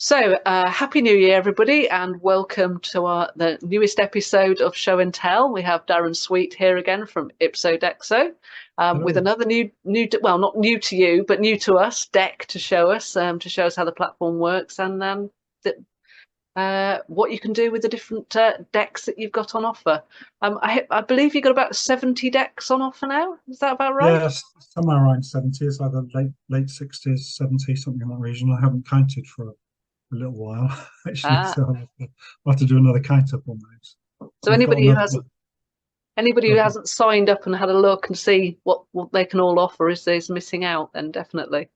Happy New Year, everybody, and welcome to the newest episode of Show and Tell. We have Darren Sweet here again from Ipsodeckso with another well, not new to you, but new to us, deck to show us how the platform works and what you can do with the different decks that you've got on offer. I believe you've got about 70 decks on offer now. Is that about right? Yes, somewhere around 70. It's either late 60s, 70, something in that region. I haven't counted for a little while, actually, so I'll have to do another count up on those. So anybody who hasn't signed up and had a look and see what they can all offer is missing out, then definitely.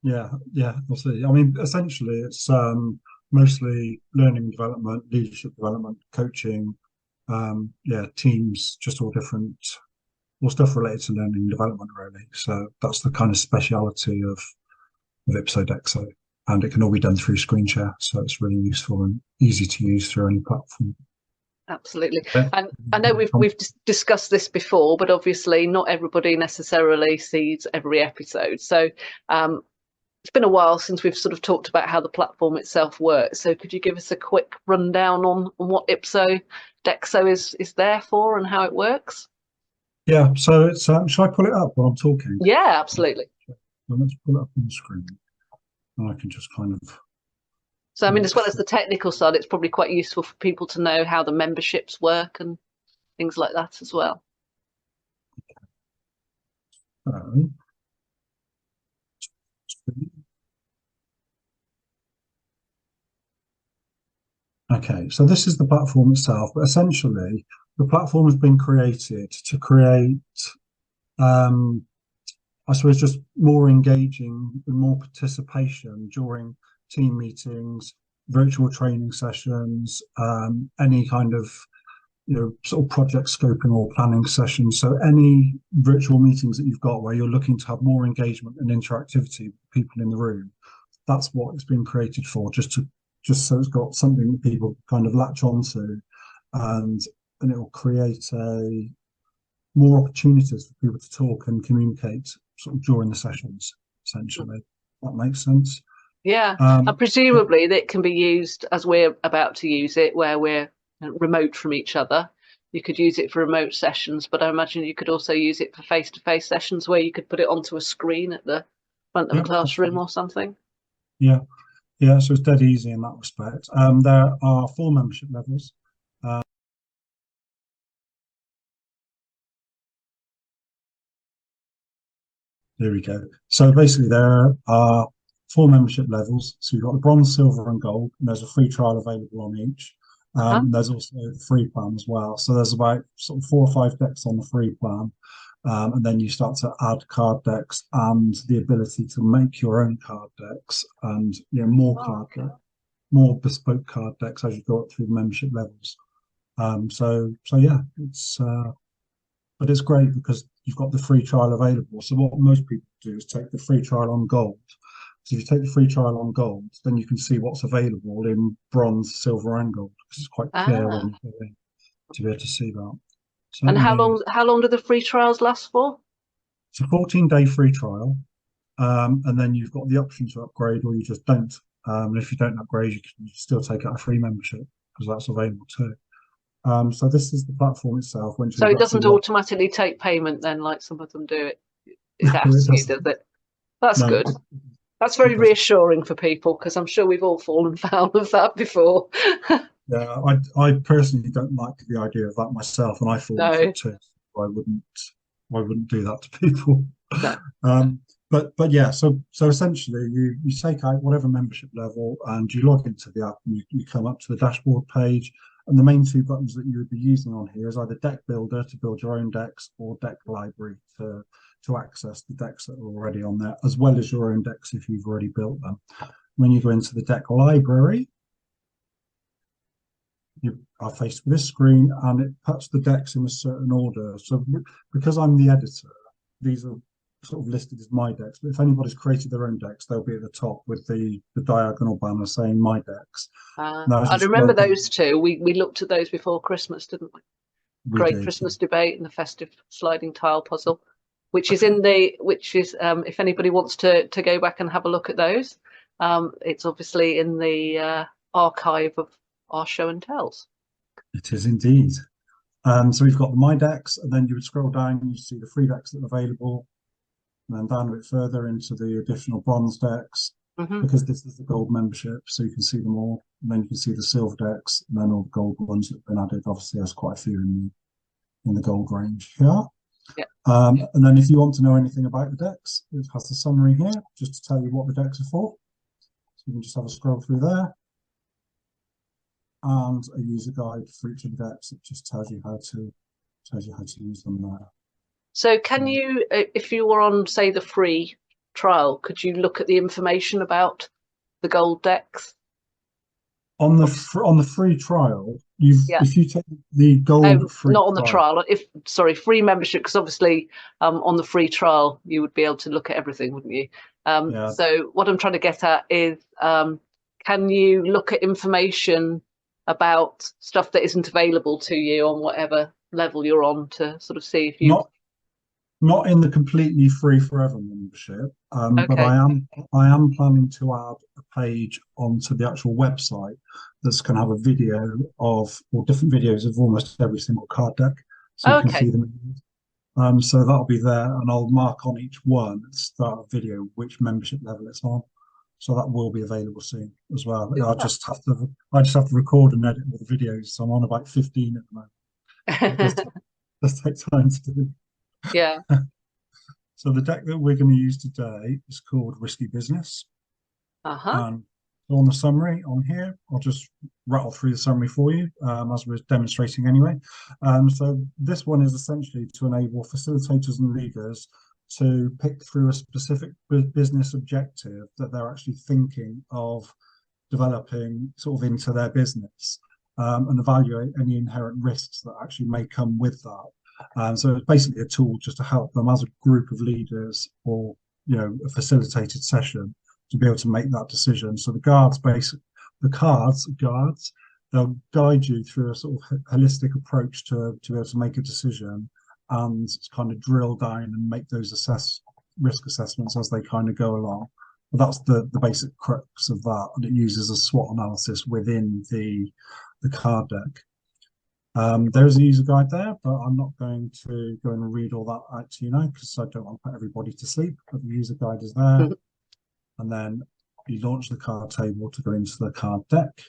Yeah, we'll see. I mean, essentially, it's mostly learning development, leadership development, coaching, teams, just all stuff related to learning and development, really. So that's the kind of speciality of Ipsodeckso. And it can all be done through screen share, so it's really useful and easy to use through any platform. Absolutely. And I know we've discussed this before, but obviously not everybody necessarily sees every episode. So it's been a while since we've sort of talked about how the platform itself works. So could you give us a quick rundown on what Ipsodeckso is there for and how it works? Yeah, so it's shall I pull it up while I'm talking? Yeah, absolutely. Well, let's pull it up on the screen. I can just kind of. So, I mean, as well as the technical side, it's probably quite useful for people to know how the memberships work and things like that as well. Okay, so this is the platform itself, but essentially the platform has been created to create, I suppose, just more engaging and more participation during team meetings, virtual training sessions, any kind of sort of project scoping or planning sessions. So any virtual meetings that you've got where you're looking to have more engagement and interactivity with people in the room, that's what it's been created for, just so it's got something that people kind of latch onto, and it will create more opportunities for people to talk and communicate sort of during the sessions, essentially. That makes sense. Yeah, and presumably that can be used as we're about to use it, where we're remote from each other. You could use it for remote sessions, but I imagine you could also use it for face-to-face sessions where you could put it onto a screen at the front of a classroom or something. Yeah, so it's dead easy in that respect. There are 4 membership levels. There we go. So basically there are 4 membership levels. So you've got the bronze, silver and gold, and there's a free trial available on each. There's also a free plan as well. So there's about sort of 4 or 5 decks on the free plan. And then you start to add card decks and the ability to make your own card decks and more bespoke card decks as you go up through the membership levels. So yeah, but it's great because you've got the free trial available. So what most people do is take the free trial on gold. So if you take the free trial on gold, then you can see what's available in bronze, silver, and gold, because it's quite clear when you go in to be able to see that. So and how long do the free trials last for? It's a 14-day free trial, and then you've got the option to upgrade, or you just don't. And if you don't upgrade, you can still take out a free membership because that's available too. So this is the platform itself. So it doesn't automatically take payment then, like some of them do. It asks you, does it? That's good. That's very reassuring for people, because I'm sure we've all fallen foul of that before. Yeah, I personally don't like the idea of that myself, and I fall for it too. I wouldn't do that to people. No. But yeah, so essentially you take out whatever membership level and you log into the app and you come up to the dashboard page, and the main 2 buttons that you would be using on here is either Deck Builder to build your own decks, or Deck Library to access the decks that are already on there, as well as your own decks if you've already built them. When you go into the Deck Library, you are faced with this screen and it puts the decks in a certain order. So because I'm the editor, these are sort of listed as my decks, but if anybody's created their own decks, they'll be at the top with the diagonal banner saying my decks. I remember those two. We looked at those before Christmas, didn't we? Great Christmas debate and the festive sliding tile puzzle, which is if anybody wants to go back and have a look at those, It's obviously in the archive of our show and tells. It is indeed. So we've got the My Decks, and then you would scroll down and you see the free decks that are available, and then down a bit further into the additional bronze decks, because this is the gold membership, so you can see them all, and then you can see the silver decks, and then all the gold ones that have been added. Obviously, there's quite a few in the gold range here. Yeah. And then if you want to know anything about the decks, it has a summary here, just to tell you what the decks are for. So you can just have a scroll through there. And a user guide for each of the decks that just tells you how to use them there. So can you, if you were on, say, the free trial, could you look at the information about the gold decks? On the free trial, if you take the gold free not on the trial, free membership, because obviously on the free trial you would be able to look at everything, wouldn't you? So what I'm trying to get at is, can you look at information about stuff that isn't available to you on whatever level you're on, to sort of see if you not in the completely free forever membership, but I am planning to add a page onto the actual website that's going to have a video or different videos of almost every single card deck, so you can see them. So that'll be there, and I'll mark on each one at the start of the video which membership level it's on. So that will be available soon as well. I just have to record and edit all the videos. So I'm on about 15 at the moment. It does take time to do. Yeah. So the deck that we're going to use today is called Risky Business. And on the summary on here, I'll just rattle through the summary for you, as we're demonstrating anyway. So this one is essentially to enable facilitators and leaders to pick through a specific business objective that they're actually thinking of developing sort of into their business, and evaluate any inherent risks that actually may come with that. So it's basically a tool just to help them as a group of leaders, or a facilitated session, to be able to make that decision. So the cards, they'll guide you through a sort of holistic approach to be able to make a decision, and kind of drill down and make those risk assessments as they kind of go along. But that's the basic crux of that, and it uses a SWOT analysis within the card deck. There's a user guide there, but I'm not going to go and read all that out to you now, because I don't want to put everybody to sleep. But the user guide is there, and then you launch the card table to go into the card deck.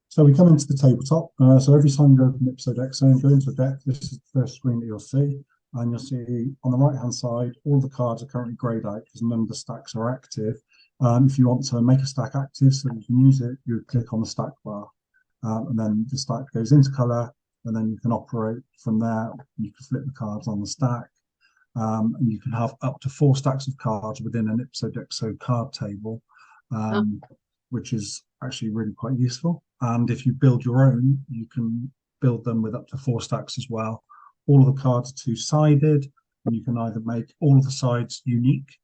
So we come into the tabletop. So every time you open Ipsodeckso and go into a deck, this is the first screen that you'll see. And you'll see on the right-hand side, all the cards are currently grayed out because none of the stacks are active. If you want to make a stack active so you can use it, you would click on the stack bar. And then the stack goes into color, and then you can operate from there. You can flip the cards on the stack. And you can have up to 4 stacks of cards within an Ipsodeckso card table, which is actually really quite useful. And if you build your own, you can build them with up to 4 stacks as well. All of the cards are 2-sided, and you can either make all of the sides unique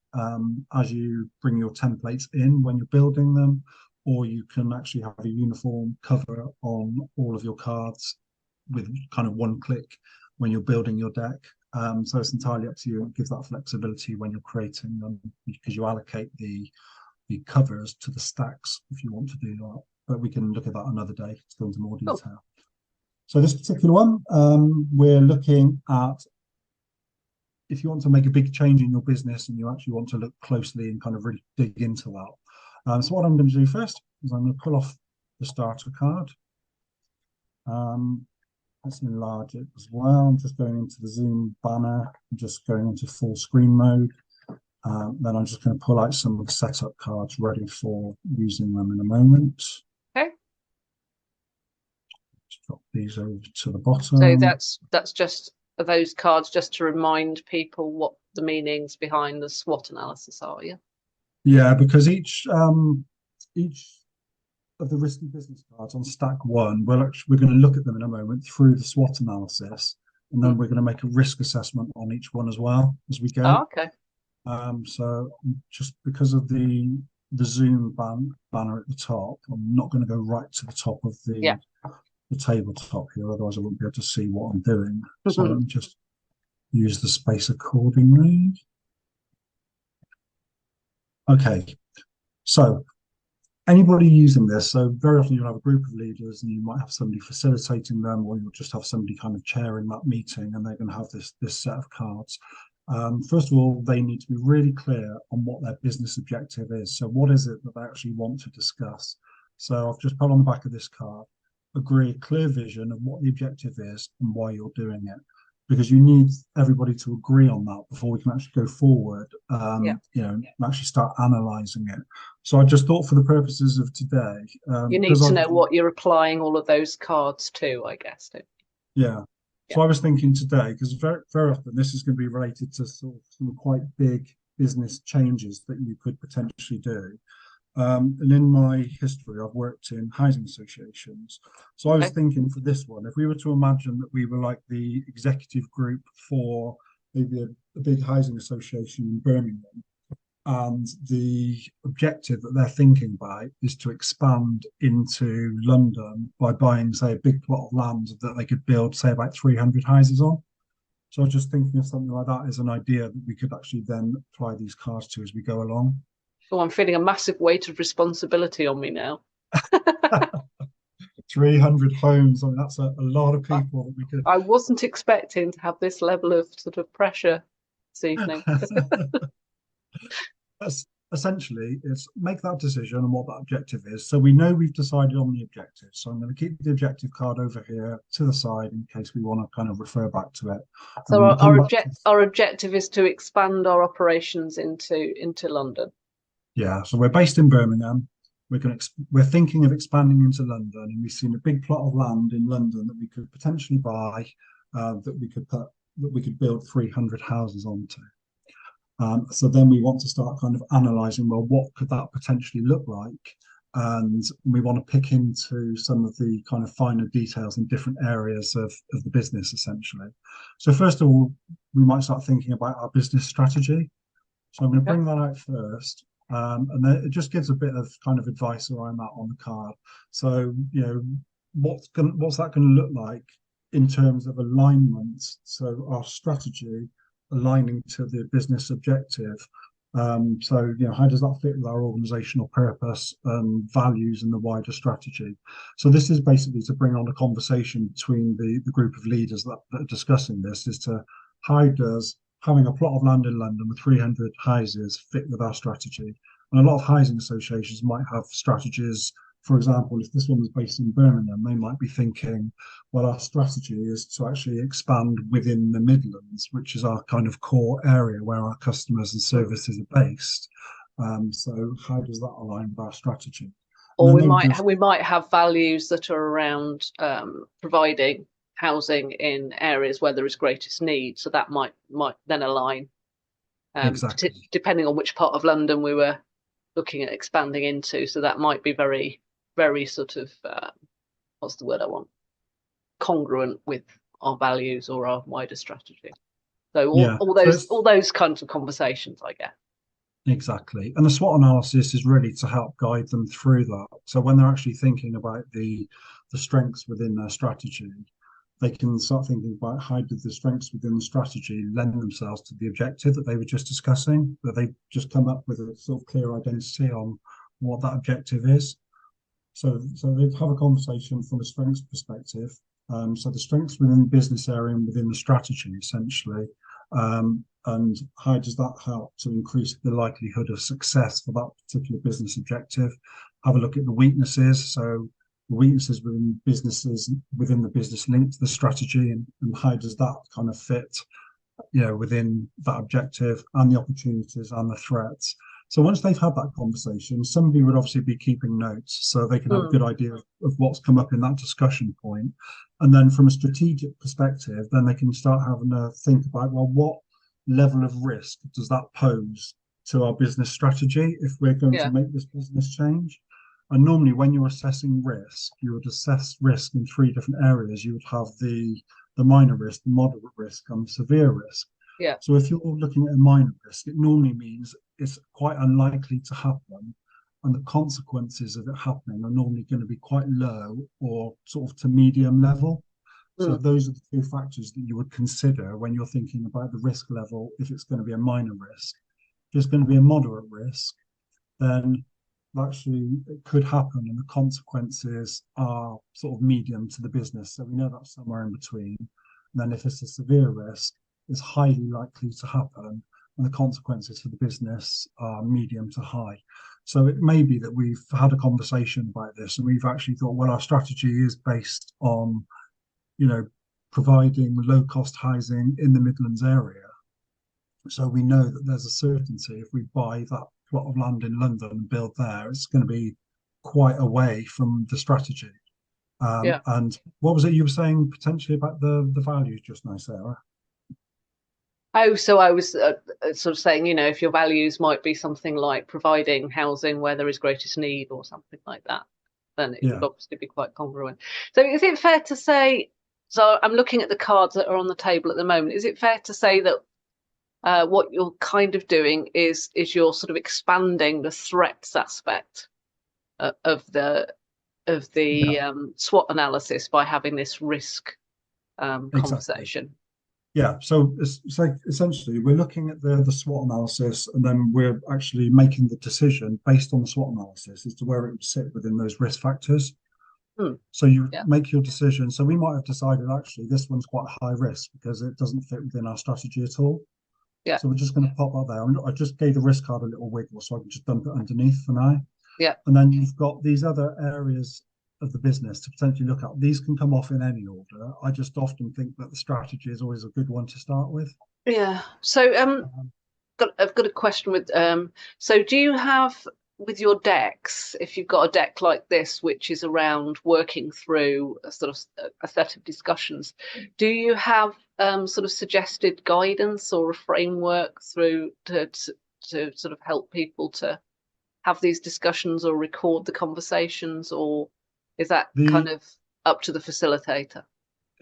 as you bring your templates in when you're building them, or you can actually have a uniform cover on all of your cards with kind of one click when you're building your deck. So it's entirely up to you. It gives that flexibility when you're creating them, because you allocate the covers to the stacks if you want to do that. But we can look at that another day to go into more detail. Cool. So this particular one, we're looking at if you want to make a big change in your business and you actually want to look closely and kind of really dig into that. So what I'm going to do first is I'm going to pull off the starter card. Let's enlarge it as well. I'm just going into the Zoom banner, I'm just going into full screen mode. Then I'm just going to pull out some of the setup cards ready for using them in a moment. Okay. Just drop these over to the bottom. So that's just those cards just to remind people what the meanings behind the SWOT analysis are, yeah? Yeah, because each of the risky business cards on stack 1, we're going to look at them in a moment through the SWOT analysis, and then we're going to make a risk assessment on each one as well as we go. Oh, okay. So just because of the Zoom banner at the top, I'm not going to go right to the top of the tabletop here, otherwise I won't be able to see what I'm doing. So let me just use the space accordingly. Okay, so anybody using this, so very often you'll have a group of leaders and you might have somebody facilitating them, or you'll just have somebody kind of chairing that meeting, and they're going to have this set of cards. First of all, they need to be really clear on what their business objective is. So what is it that they actually want to discuss? So I've just put on the back of this card, agree a clear vision of what the objective is and why you're doing it. Because you need everybody to agree on that before we can actually go forward, and actually start analysing it. So I just thought, for the purposes of today, you need to know what you're applying all of those cards to, I guess. Yeah. So I was thinking today, because very, very often this is going to be related to sort of some quite big business changes that you could potentially do. And in my history, I've worked in housing associations. So I was thinking, for this one, if we were to imagine that we were like the executive group for maybe a big housing association in Birmingham, and the objective that they're thinking about is to expand into London by buying, say, a big plot of land that they could build, say, about 300 houses on. So I was just thinking of something like that as an idea that we could actually then apply these cards to as we go along. Oh, I'm feeling a massive weight of responsibility on me now. 300 homes. I mean, that's a lot of people that we could. I wasn't expecting to have this level of sort of pressure this evening. That's essentially, it's make that decision on what that objective is. So we know we've decided on the objective. So I'm going to keep the objective card over here to the side in case we want to kind of refer back to it. So our objective is to expand our operations into London. Yeah, so we're based in Birmingham. We're thinking of expanding into London, and we've seen a big plot of land in London that we could potentially buy, that we could build 300 houses onto. So then we want to start kind of analysing, well, what could that potentially look like? And we want to pick into some of the kind of finer details in different areas of the business, essentially. So first of all, we might start thinking about our business strategy. So I'm going to bring that out first. And then it just gives a bit of kind of advice around that on the card. So, what's that going to look like in terms of alignment? So our strategy aligning to the business objective. So, how does that fit with our organizational purpose and values and the wider strategy? So this is basically to bring on a conversation between the group of leaders that are discussing this, is to how does having a plot of land in London with 300 houses fit with our strategy? And a lot of housing associations might have strategies. For example, if this one was based in Birmingham, they might be thinking, well, our strategy is to actually expand within the Midlands, which is our kind of core area where our customers and services are based. So how does that align with our strategy? Or we might have values that are around providing housing in areas where there is greatest need, so that might then align, exactly, depending on which part of London we were looking at expanding into. So that might be very, very sort of what's the word I want, congruent with our values or our wider strategy. So all those kinds of conversations, I guess. Exactly. And the SWOT analysis is really to help guide them through that. So when they're actually thinking about the strengths within their strategy, they can start thinking about how did the strengths within the strategy lend themselves to the objective that they were just discussing, that they just come up with a sort of clear identity on what that objective is. So they have a conversation from a strengths perspective. So the strengths within the business area and within the strategy, essentially, and how does that help to increase the likelihood of success for that particular business objective? Have a look at the weaknesses. So weaknesses within businesses, within the business linked to the strategy, and how does that kind of fit, within that objective, and the opportunities and the threats. So once they've had that conversation, somebody would obviously be keeping notes so they can have a good idea of what's come up in that discussion point. And then from a strategic perspective, then they can start having to think about, well, what level of risk does that pose to our business strategy if we're going to make this business change? And normally when you're assessing risk, you would assess risk in 3 different areas. You would have the minor risk, the moderate risk, and the severe risk. Yeah. So if you're looking at a minor risk, it normally means it's quite unlikely to happen, and the consequences of it happening are normally going to be quite low or sort of to medium level. So those are the 2 factors that you would consider when you're thinking about the risk level if it's going to be a minor risk. If it's going to be a moderate risk, then actually it could happen and the consequences are sort of medium to the business. So we know that's somewhere in between. And then if it's a severe risk, it's highly likely to happen and the consequences for the business are medium to high. So it may be that we've had a conversation about this and we've actually thought, well, our strategy is based on, providing low-cost housing in the Midlands area. So we know that there's a certainty if we buy that plot of land in London and build there, it's going to be quite away from the strategy. And what was it you were saying potentially about the values just now, Sarah? Oh, so I was sort of saying, if your values might be something like providing housing where there is greatest need or something like that, then it would obviously be quite congruent. So is it fair to say, so I'm looking at the cards that are on the table at the moment, is it fair to say that what you're kind of doing is you're sort of expanding the threats aspect of the SWOT analysis by having this risk conversation? Yeah, so essentially we're looking at the SWOT analysis and then we're actually making the decision based on the SWOT analysis as to where it would sit within those risk factors. So you make your decision. So we might have decided actually this one's quite high risk because it doesn't fit within our strategy at all. Yeah. So we're just going to pop that there. I just gave the risk card a little wiggle so I can just dump it underneath for now. Yeah. And then you've got these other areas of the business to potentially look at. These can come off in any order. I just often think that the strategy is always a good one to start with. Yeah. So I've got a question with so do you have with your decks, if you've got a deck like this which is around working through a sort of a set of discussions, do you have sort of suggested guidance or a framework through to sort of help people to have these discussions or record the conversations, or is that kind of up to the facilitator?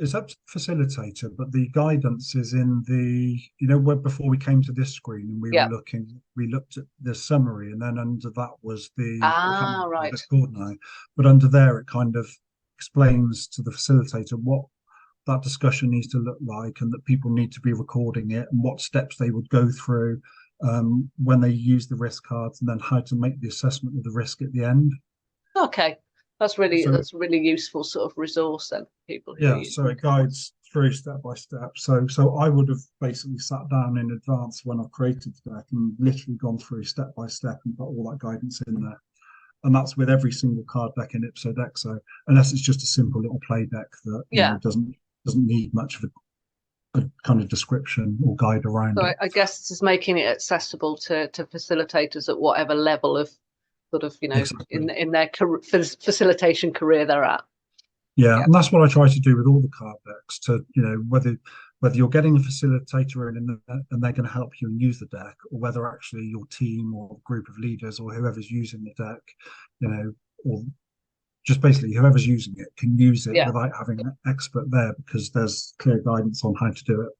It's up to the facilitator, but the guidance is in the, where before we came to this screen and we looked at the summary and then under that was the, right. it's called now, but under there it kind of explains to the facilitator what that discussion needs to look like and that people need to be recording it and what steps they would go through when they use the risk cards and then how to make the assessment of the risk at the end. Okay. That's really useful sort of resource then for people who so it guides through step by step. So I would have basically sat down in advance when I created the deck and literally gone through step by step and put all that guidance in there. And that's with every single card deck in Ipsodeckso, unless it's just a simple little play deck that doesn't need much of a kind of description or guide around it. I guess this is making it accessible to facilitators at whatever level of sort of, exactly. in their facilitation career they're at. Yeah, and that's what I try to do with all the card decks. To whether you're getting a facilitator in and they're going to help you and use the deck, or whether actually your team or group of leaders or whoever's using the deck, or just basically whoever's using it can use it without having an expert there because there's clear guidance on how to do it.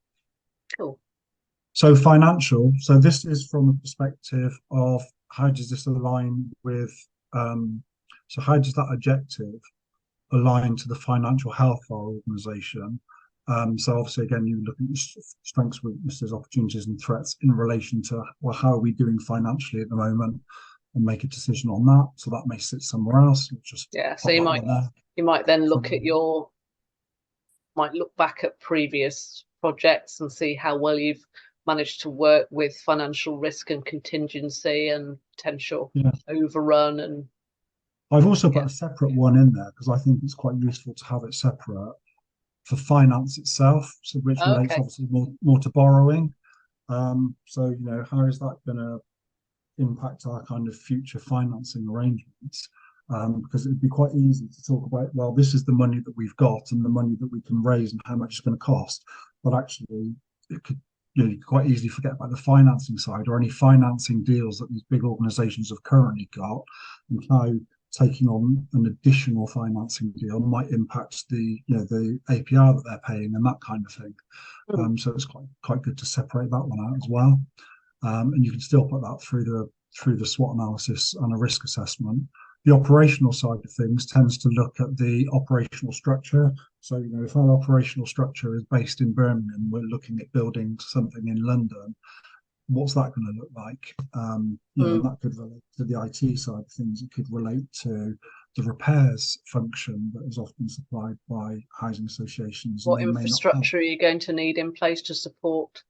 Cool. So financial. So this is from a perspective of how does this align with, so how does that objective align to the financial health of our organisation? So obviously, again, you look at strengths, weaknesses, opportunities and threats in relation to, well, how are we doing financially at the moment and make a decision on that. So that may sit somewhere else. So you might then look at look back at previous projects and see how well you've managed to work with financial risk and contingency and potential overrun. And I've also put a separate one in there because I think it's quite useful to have it separate for finance itself, so which relates obviously more to borrowing. So how is that going to impact our kind of future financing arrangements? Because it'd be quite easy to talk about, well, this is the money that we've got and the money that we can raise and how much it's going to cost, but actually it could you quite easily forget about the financing side or any financing deals that these big organizations have currently got, and how taking on an additional financing deal might impact the APR that they're paying and that kind of thing. So it's quite good to separate that one out as well. And you can still put that through the SWOT analysis and a risk assessment. The operational side of things tends to look at the operational structure. So, if our operational structure is based in Birmingham, we're looking at building something in London. what's that going to look like? You know, and that could relate to the IT side of things. It could relate to the repairs function that is often supplied by housing associations. What infrastructure are you going to need in place to support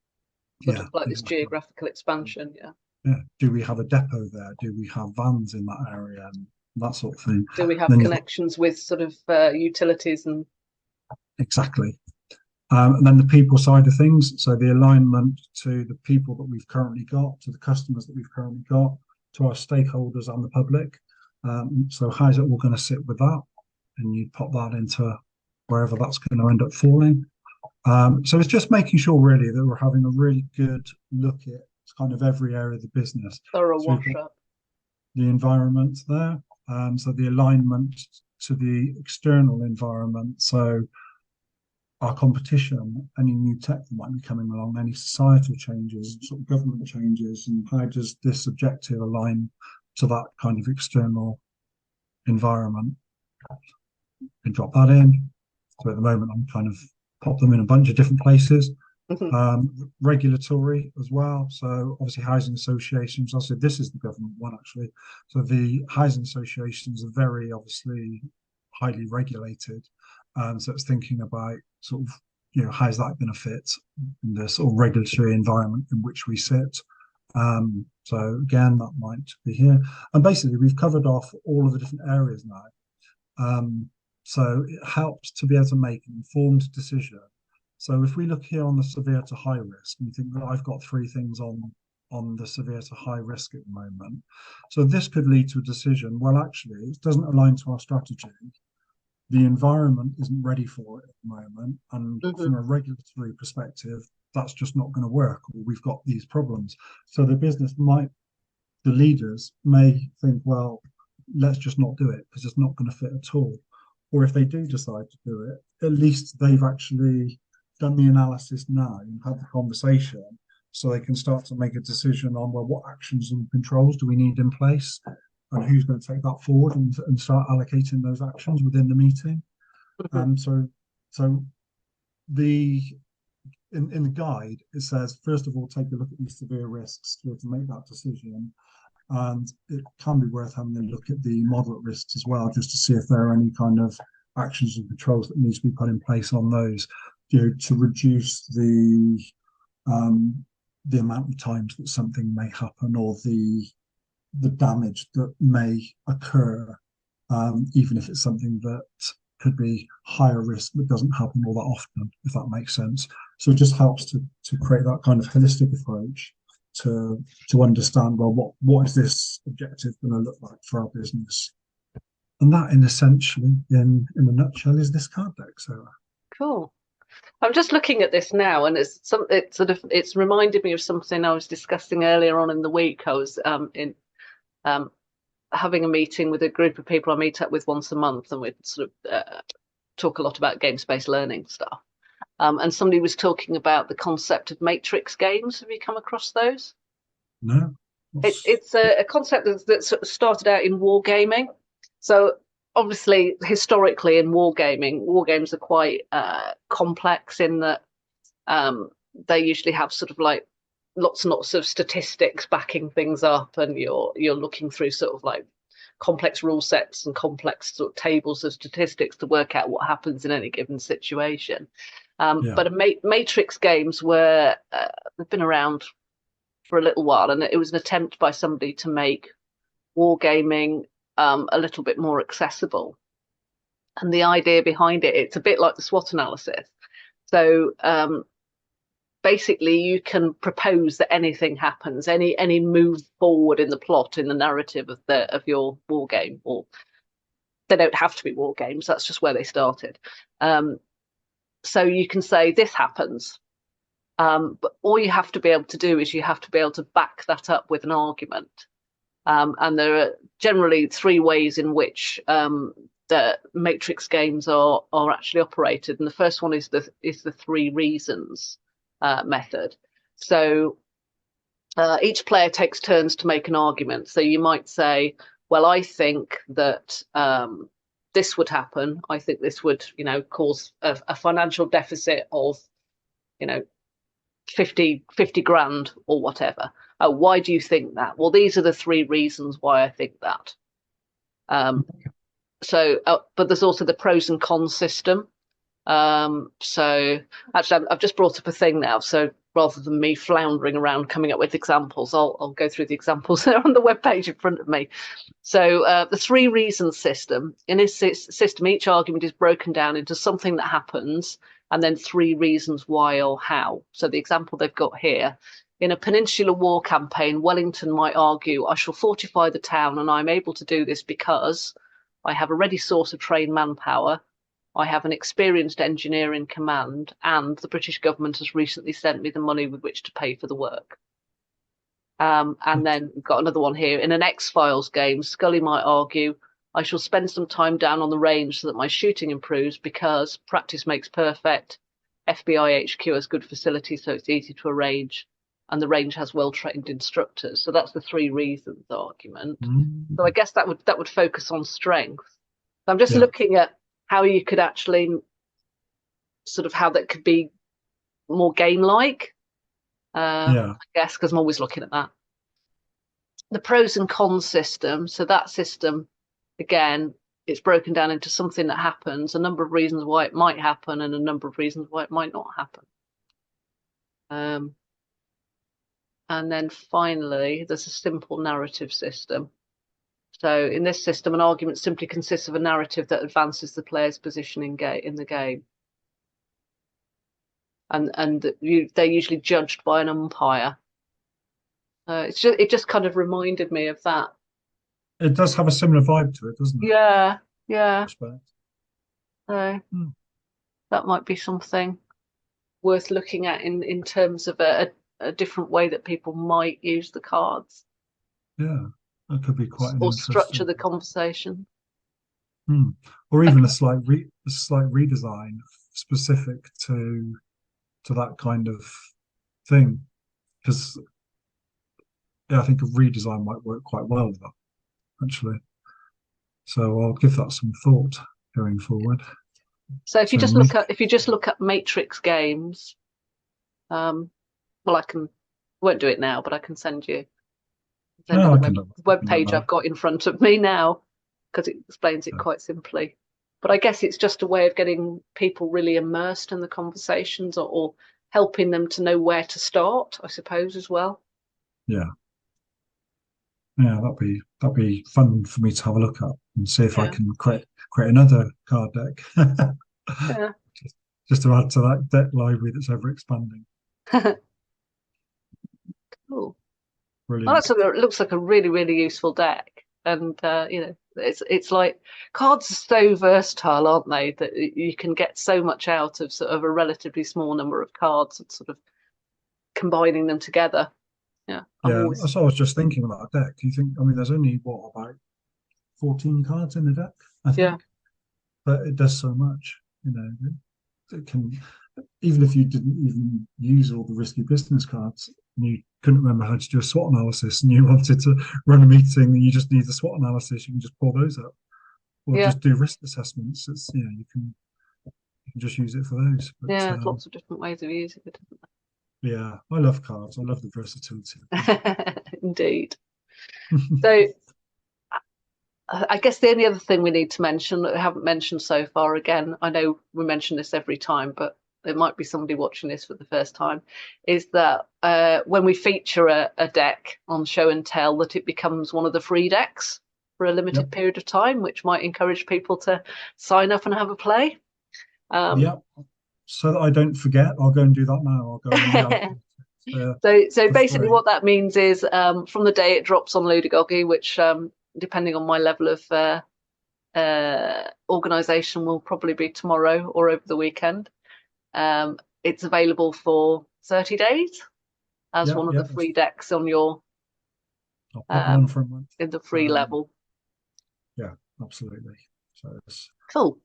sort of like this geographical expansion? Yeah. Do we have a depot there? Do we have vans in that area and that sort of thing? Do we have connections with sort of utilities and exactly? And then the people side of things, so the alignment to the people that we've currently got, to the customers that we've currently got, to our stakeholders and the public. So how's it all going to sit with that? And you pop that into wherever that's going to end up falling. So it's just making sure really that we're having a really good look at kind of every area of the business. Thorough wash up. The environment there, so the alignment to the external environment. So our competition, any new tech that might be coming along, any societal changes, sort of government changes, and how does this objective align to that kind of external environment? You can drop that in. So at the moment, I'm kind of pop them in a bunch of different places. Regulatory as well. So obviously housing associations, also this is the government one actually. So the housing associations are very obviously highly regulated. So it's thinking about sort of, you know, how's that going to fit in the sort of regulatory environment in which we sit. So again, that might be here. And basically we've covered off all of the different areas now. So it helps to be able to make an informed decision. So if we look here on the severe to high risk, and you think that I've got 3 things on the severe to high risk at the moment. So this could lead to a decision, well, actually, it doesn't align to our strategy. The environment isn't ready for it at the moment. And from a regulatory perspective, that's just not going to work, or we've got these problems. So the business might, the leaders may think, well, let's just not do it because it's not going to fit at all. Or if they do decide to do it, at least they've actually done the analysis now and had the conversation, so they can start to make a decision on, well, what actions and controls do we need in place, and who's going to take that forward and start allocating those actions within the meeting. So the in the guide it says, first of all, take a look at these severe risks to make that decision, and it can be worth having a look at the moderate risks as well, just to see if there are any kind of actions and controls that needs to be put in place on those, you know, to reduce the amount of times that something may happen, or the damage that may occur, even if it's something that could be higher risk but doesn't happen all that often, if that makes sense. So it just helps to create that kind of holistic approach to understand, well, what is this objective going to look like for our business? And that, in essentially, in a nutshell, is this card deck, Sarah. Cool. I'm just looking at this now, and it's reminded me of something I was discussing earlier on in the week. I was having a meeting with a group of people I meet up with once a month, and we sort of talk a lot about games-based learning stuff. And somebody was talking about the concept of matrix games. Have you come across those? No. It's a concept that sort of started out in wargaming. So obviously, historically in wargames are quite complex in that they usually have sort of like lots and lots of statistics backing things up, and you're looking through sort of like complex rule sets and complex sort of tables of statistics to work out what happens in any given situation. But matrix games they've been around for a little while, and it was an attempt by somebody to make wargaming a little bit more accessible. And the idea behind it's a bit like the SWOT analysis. So basically, you can propose that anything happens, any move forward in the plot, in the narrative of your war game, or they don't have to be war games. That's just where they started. So you can say this happens, but all you have to be able to do is you have to be able to back that up with an argument. And there are generally 3 ways in which the matrix games are actually operated, and the first one is the 3 reasons method. So each player takes turns to make an argument. So you might say, well, I think that this would happen. I think this would, cause a financial deficit of, 50 grand or whatever. Oh, why do you think that? Well, these are the 3 reasons why I think that. But there's also the pros and cons system. So actually, I've just brought up a thing now. So rather than me floundering around coming up with examples, I'll go through the examples that are on the webpage in front of me. So the 3 reasons system. In this system, each argument is broken down into something that happens and then 3 reasons why or how. So the example they've got here, in a Peninsular War campaign, Wellington might argue, I shall fortify the town, and I'm able to do this because I have a ready source of trained manpower, I have an experienced engineer in command, and the British government has recently sent me the money with which to pay for the work. And then we've got another one here. In an X-Files game, Scully might argue, I shall spend some time down on the range so that my shooting improves because practice makes perfect. FBI HQ has good facilities, so it's easy to arrange, and the range has well-trained instructors. So that's the 3 reasons argument. So I guess that would focus on strength. So I'm just looking at how you could actually sort of how that could be more game-like. I guess, because I'm always looking at that. The pros and cons system. So that system, again, it's broken down into something that happens, a number of reasons why it might happen, and a number of reasons why it might not happen. And then finally, there's a simple narrative system. So in this system, an argument simply consists of a narrative that advances the player's position in the game. And they're usually judged by an umpire. It just kind of reminded me of that. It does have a similar vibe to it, doesn't it? Yeah. So that might be something worth looking at in terms of a different way that people might use the cards. Yeah, that could be quite an or structure the conversation. Or even a slight redesign specific to that kind of thing, because I think a redesign might work quite well with that, actually. So I'll give that some thought going forward. So if you just look at Matrix games, well, I won't do it now, but I can send you the web page I've got in front of me now, because it explains it quite simply. But I guess it's just a way of getting people really immersed in the conversations, or helping them to know where to start, I suppose, as well. Yeah, that'd be fun for me to have a look at and see if I can create another card deck. Just to add to that deck library that's ever expanding. Cool. Brilliant. Well, it looks like a really, really useful deck. And it's like cards are so versatile, aren't they, that you can get so much out of sort of a relatively small number of cards and sort of combining them together. That's what I was just thinking about a deck. Do you think, there's only about 14 cards in the deck, I think. But it does so much, it can, even if you didn't even use all the risky business cards, and you couldn't remember how to do a SWOT analysis, and you wanted to run a meeting and you just need the SWOT analysis, you can just pull those up, or just do risk assessments. It's you can just use it for those. But, there's lots of different ways of using it, isn't there? Yeah, I love cards. I love the versatility. Indeed. So I guess the only other thing we need to mention that we haven't mentioned so far, again, I know we mention this every time, but there might be somebody watching this for the first time, is that when we feature a deck on Show and Tell, that it becomes one of the free decks for a limited period of time, which might encourage people to sign up and have a play. So that I don't forget, I'll go and do that now. I'll go and so basically what that means is from the day it drops on Ludagogy, which depending on my level of organisation will probably be tomorrow or over the weekend, it's available for 30 days as one of the free decks on your in the free level. Yeah, absolutely. So it's cool.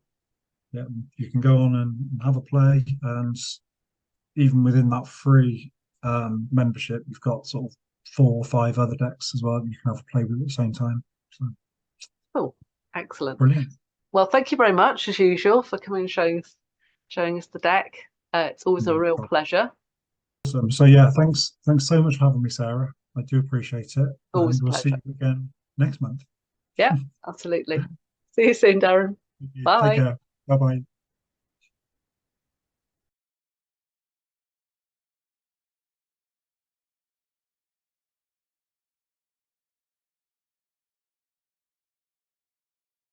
Yeah, you can go on and have a play, and even within that free membership, you've got sort of 4 or 5 other decks as well that you can have a play with at the same time. So. Cool, excellent, brilliant. Well, thank you very much as usual for coming and showing us the deck. It's always a real pleasure. Awesome. So yeah, thanks so much for having me, Sarah. I do appreciate it. Always and we'll see you again next month. Yeah, absolutely. See you soon, Darren. Take Bye. care. Bye bye.